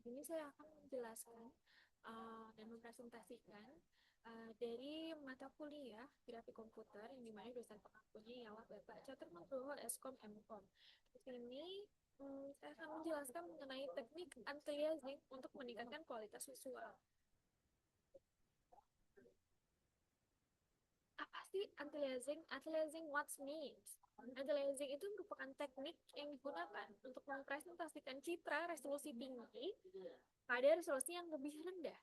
Ini saya akan menjelaskan dan mempresentasikan dari mata kuliah grafik komputer yang dimana dosen pengampunya ialah Bapak Catur Nugroho Eskom Mkom. Di sini saya akan menjelaskan mengenai teknik anti-aliasing untuk meningkatkan kualitas visual. Apa sih anti-aliasing? Anti-aliasing what means? Anti-aliasing itu merupakan teknik yang digunakan untuk mempresentasikan citra resolusi tinggi pada resolusi yang lebih rendah.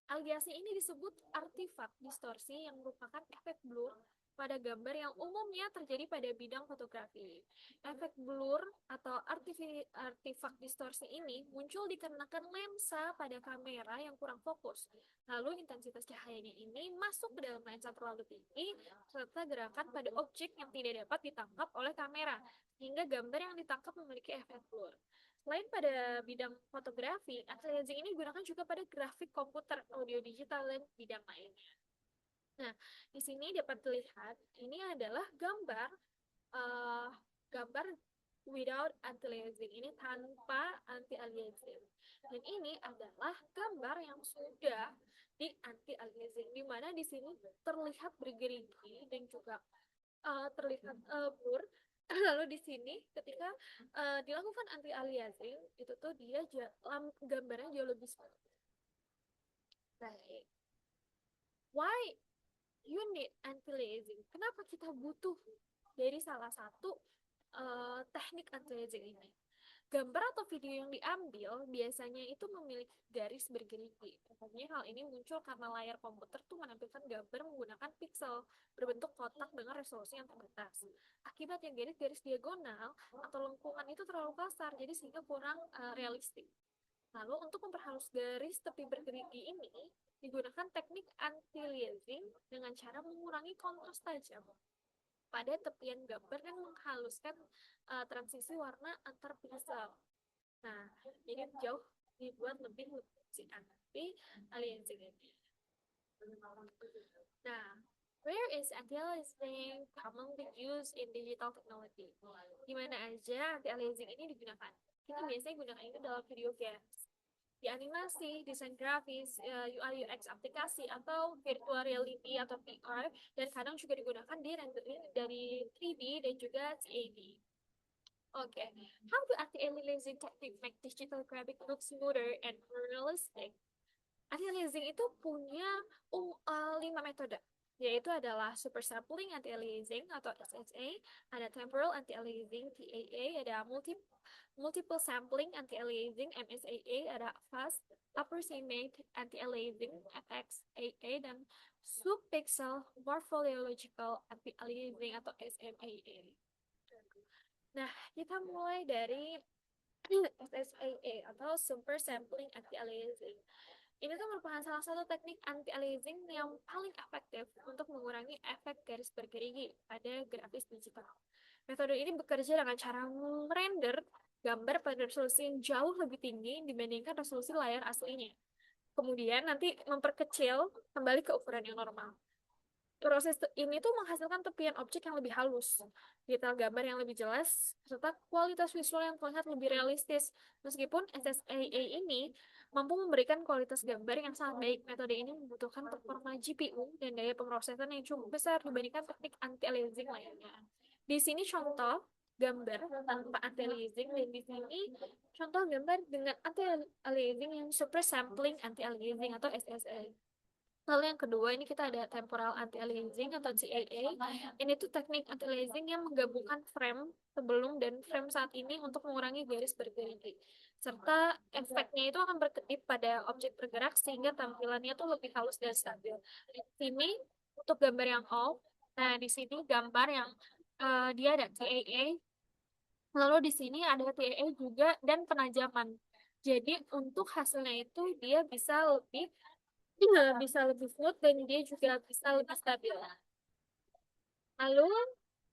Aliasing ini disebut artifak distorsi yang merupakan efek blur pada gambar yang umumnya terjadi pada bidang fotografi. Efek blur atau artifak distorsi ini muncul dikarenakan lensa pada kamera yang kurang fokus. Lalu intensitas cahayanya ini masuk ke dalam lensa terlalu tinggi serta gerakan pada objek yang tidak dapat ditangkap oleh kamera, sehingga gambar yang ditangkap memiliki efek blur. Selain pada bidang fotografi, anti-aliasing ini digunakan juga pada grafik komputer, audio digital, dan bidang lainnya. Nah, di sini dapat dilihat ini adalah gambar uh, gambar without anti-aliasing, ini tanpa anti-aliasing. Dan ini adalah gambar yang sudah di anti-aliasing, di mana di sini terlihat bergerigi dan juga terlihat blur. Lalu di sini ketika dilakukan anti-aliasing itu tuh dia gambarnya jauh lebih smooth. Baik. Why you need anti-aliasing? Kenapa kita butuh dari salah satu teknik anti-aliasing ini? Gambar atau video yang diambil biasanya itu memiliki garis bergerigi. Tentunya hal ini muncul karena layar komputer tuh menampilkan gambar menggunakan piksel berbentuk kotak dengan resolusi yang terbatas. Akibatnya garis-garis diagonal atau lengkungan itu terlalu kasar, jadi sehingga kurang realistik. Lalu untuk memperhalus garis tepi bergerigi ini digunakan teknik anti-aliasing dengan cara mengurangi kontras tajam pada tepian gambar dan menghaluskan transisi warna antar piksel. Nah, jadi jauh dibuat lebih sih anti-aliasing ini. Nah, where is anti-aliasing commonly used in digital technology? Di mana aja anti-aliasing ini digunakan? Kita biasanya gunakan itu dalam video games, di animasi, desain grafis, UI UX aplikasi, atau virtual reality atau VR, dan kadang juga digunakan di rendering dari 3D dan juga CAD. Oke, how do anti-aliasing technique make digital graphic look smoother and more realistic? Anti-aliasing itu punya 5 metode, yaitu adalah super sampling anti-aliasing atau SSA, ada temporal anti-aliasing TAA, ada multiple sampling anti-aliasing MSAA, ada fast approximate anti-aliasing FXAA, dan subpixel morphological anti-aliasing atau SMAA. Nah, kita mulai dari SSAA atau super sampling anti-aliasing. Ini tuh merupakan salah satu teknik anti-aliasing yang paling efektif untuk mengurangi efek garis bergerigi pada grafis digital. Metode ini bekerja dengan cara merender gambar pada resolusi yang jauh lebih tinggi dibandingkan resolusi layar aslinya. Kemudian nanti memperkecil kembali ke ukuran yang normal. Proses ini tuh menghasilkan tepian objek yang lebih halus, detail gambar yang lebih jelas, serta kualitas visual yang terlihat lebih realistis. Meskipun SSAA ini mampu memberikan kualitas gambar yang sangat baik, metode ini membutuhkan performa GPU dan daya pemrosesan yang cukup besar dibandingkan teknik anti-aliasing lainnya. Di sini contoh gambar tanpa anti-aliasing, dan di sini contoh gambar dengan anti-aliasing yang super sampling anti-aliasing atau SSA. Lalu yang kedua ini kita ada temporal anti-aliasing atau CAA. Ini tuh teknik anti-aliasing yang menggabungkan frame sebelum dan frame saat ini untuk mengurangi garis bergerigi. Serta efeknya itu akan berkedip pada objek bergerak sehingga tampilannya tuh lebih halus dan stabil. Di sini untuk gambar yang off, nah di sini gambar yang dia ada CAA. Lalu di sini ada TAA juga dan penajaman. Jadi untuk hasilnya itu dia bisa lebih smooth dan dia juga bisa lebih stabil. Lalu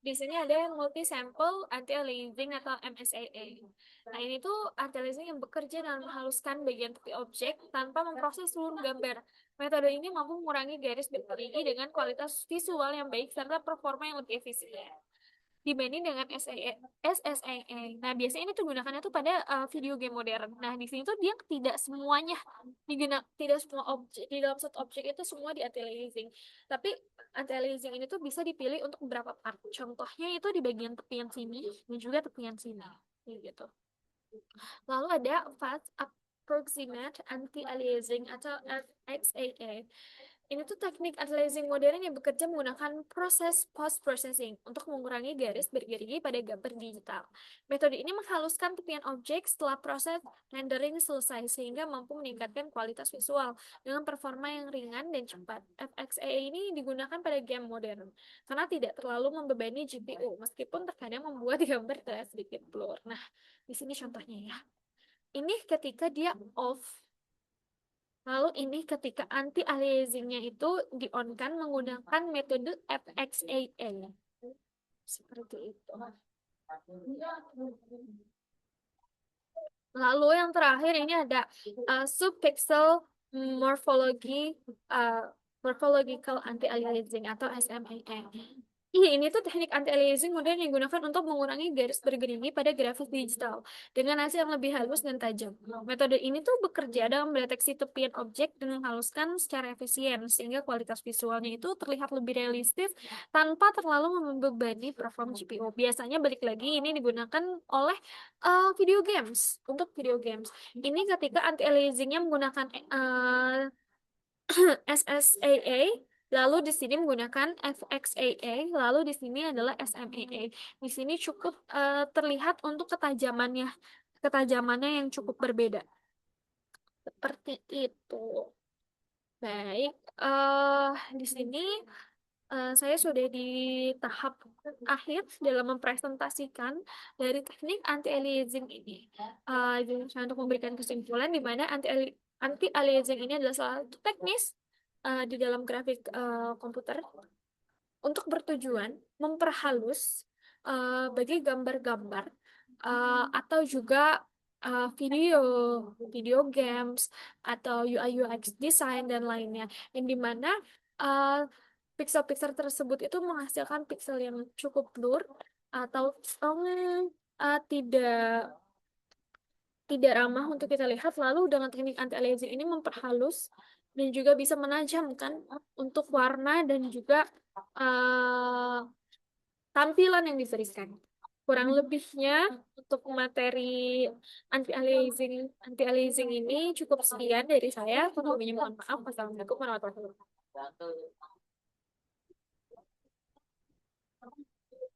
Di sini ada yang multi-sample anti-aliasing atau MSAA. Nah, ini tuh anti-aliasing yang bekerja dalam menghaluskan bagian tepi objek tanpa memproses seluruh gambar. Metode ini mampu mengurangi garis bergerigi dengan kualitas visual yang baik serta performa yang lebih efisien dibanding dengan SSAA. Nah, biasanya ini tuh gunakannya tuh pada video game modern. Nah, di sini tuh dia tidak semuanya tidak semua objek di dalam satu objek itu semua di anti-aliasing. Tapi anti-aliasing ini tuh bisa dipilih untuk beberapa part. Contohnya itu di bagian tepian sini dan juga tepian sini. Kayak gitu. Lalu ada fast approximate anti-aliasing atau FXAA. Ini tuh teknik anti-aliasing modern yang bekerja menggunakan proses post-processing untuk mengurangi garis bergerigi pada gambar digital. Metode ini menghaluskan tepian objek setelah proses rendering selesai sehingga mampu meningkatkan kualitas visual dengan performa yang ringan dan cepat. FXAA ini digunakan pada game modern karena tidak terlalu membebani GPU meskipun terkadang membuat gambar terlihat sedikit blur. Nah, di sini contohnya ya. Ini ketika dia off. Lalu ini ketika anti-aliasingnya itu di-on-kan menggunakan metode FXAA. Seperti itu. Lalu yang terakhir ini ada subpixel morphology morphological anti-aliasing atau SMAA. Ini tuh teknik anti-aliasing modern yang digunakan untuk mengurangi garis bergerigi pada grafis digital dengan hasil yang lebih halus dan tajam. Metode ini tuh bekerja dalam mendeteksi tepian objek dan menghaluskan secara efisien sehingga kualitas visualnya itu terlihat lebih realistis tanpa terlalu membebani perform GPU. Biasanya balik lagi ini digunakan oleh video games untuk video games. Ini ketika anti-aliasingnya menggunakan SSAA, lalu di sini menggunakan FXAA, lalu di sini adalah SMAA. Di sini cukup terlihat untuk ketajamannya yang cukup berbeda. Seperti itu. Baik, di sini saya sudah di tahap akhir dalam mempresentasikan dari teknik anti-aliasing ini. Jadi saya untuk memberikan kesimpulan di mana anti-aliasing ini adalah salah satu teknis di dalam grafik komputer untuk bertujuan memperhalus bagi gambar-gambar atau juga video, video games atau UI UX design dan lainnya, yang dimana uh, pixel-pixel tersebut itu menghasilkan pixel yang cukup blur atau tidak tidak ramah untuk kita lihat. Lalu dengan teknik anti-aliasing ini memperhalus dan juga bisa menajamkan untuk warna dan juga uh, tampilan yang diberikan. Kurang lebihnya untuk materi anti-aliasing ini cukup sekian dari saya. Kurang lebihnya mohon maaf. Wassalamualaikum warahmatullahi wabarakatuh.